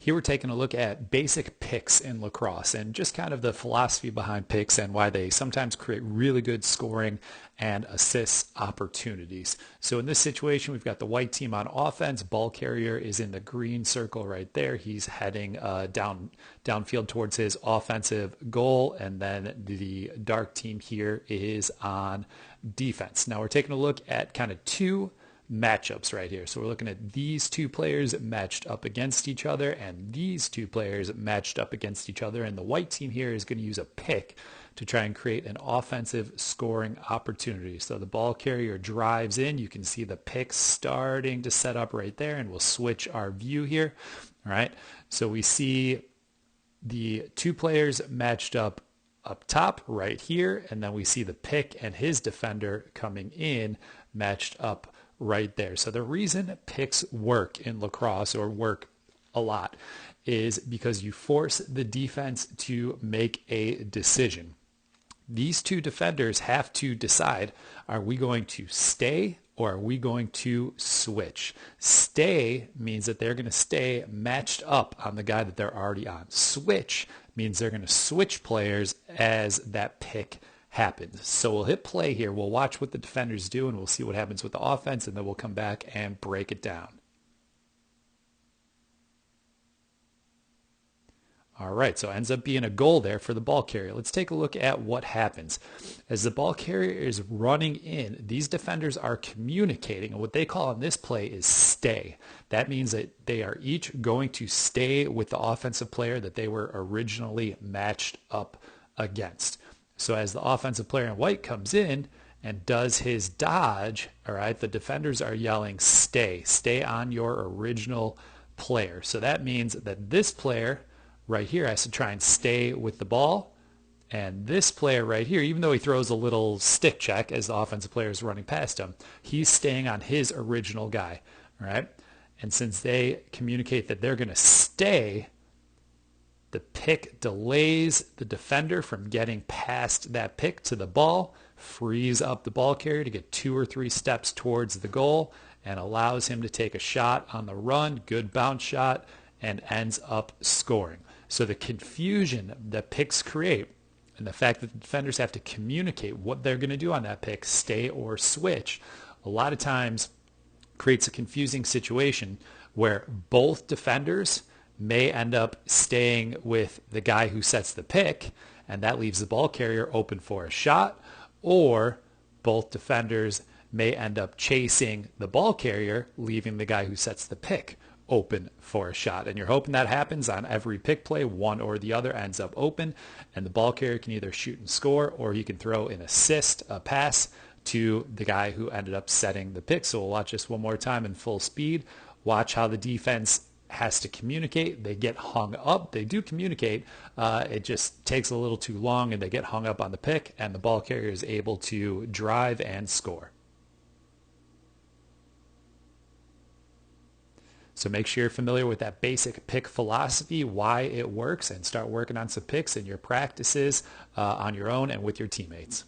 Here we're taking a look at basic picks in lacrosse and just kind of the philosophy behind picks and why they sometimes create really good scoring and assist opportunities. So in this situation, we've got the white team on offense. Ball carrier is in the green circle right there. He's heading downfield towards his offensive goal, and then the dark team here is on defense. Now we're taking a look at kind of two matchups right here. So we're looking at these two players matched up against each other and these two players matched up against each other. And the white team here is going to use a pick to try and create an offensive scoring opportunity. So the ball carrier drives in. You can see the pick starting to set up right there, and we'll switch our view here. All right. So we see the two players matched up top right here, and then we see the pick and his defender coming in matched up right there. So the reason picks work in lacrosse, or work a lot, is because you force the defense to make a decision. These two defenders have to decide, are we going to stay or are we going to switch? Stay means that they're going to stay matched up on the guy that they're already on. Switch means they're going to switch players as that pick happens. So we'll hit play here. We'll watch what the defenders do and we'll see what happens with the offense, and then we'll come back and break it down. All right, so it ends up being a goal there for the ball carrier. Let's take a look at what happens. As the ball carrier is running in, these defenders are communicating, and what they call in this play is stay. That means that they are each going to stay with the offensive player that they were originally matched up against. So as the offensive player in white comes in and does his dodge, all right, the defenders are yelling stay on your original player. So that means that this player right here has to try and stay with the ball. And this player right here, even though he throws a little stick check as the offensive player is running past him, he's staying on his original guy, all right? And since they communicate that they're going to stay, the pick delays the defender from getting past that pick to the ball, frees up the ball carrier to get 2 or 3 steps towards the goal, and allows him to take a shot on the run, good bounce shot, and ends up scoring. So the confusion that picks create, and the fact that the defenders have to communicate what they're going to do on that pick, stay or switch, a lot of times creates a confusing situation where both defenders may end up staying with the guy who sets the pick, and that leaves the ball carrier open for a shot, or both defenders may end up chasing the ball carrier, leaving the guy who sets the pick open for a shot. And you're hoping that happens on every pick play. One or the other ends up open, and the ball carrier can either shoot and score, or he can throw an assist, a pass to the guy who ended up setting the pick. So we'll watch this one more time in full speed. Watch how the defense has to communicate. They get hung up. They do communicate. It just takes a little too long, and they get hung up on the pick, and the ball carrier is able to drive and score. So make sure you're familiar with that basic pick philosophy, why it works, and start working on some picks in your practices on your own and with your teammates.